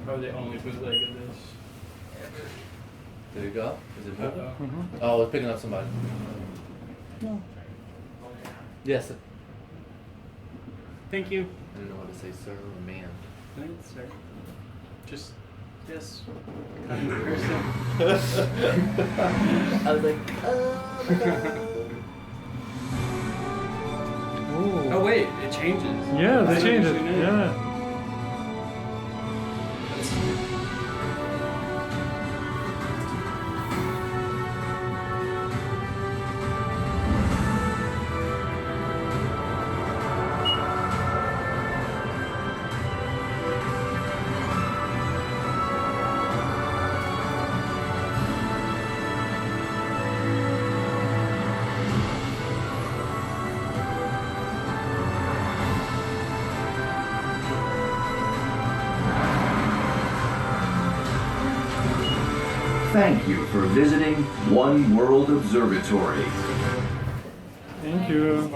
Probably the only bootleg of this. There you go. Is it moving? Uh-oh. Oh, it's picking up somebody. No. Yes. Thank you. I don't know what to say, sir or ma'am. Thanks, sir. Just, yes. Kind of person. I was like, oh my god. Oh, wait, it changes. Yeah, That's they changed it. usually new. Yeah. Thank you for visiting One World Observatory. Thank you.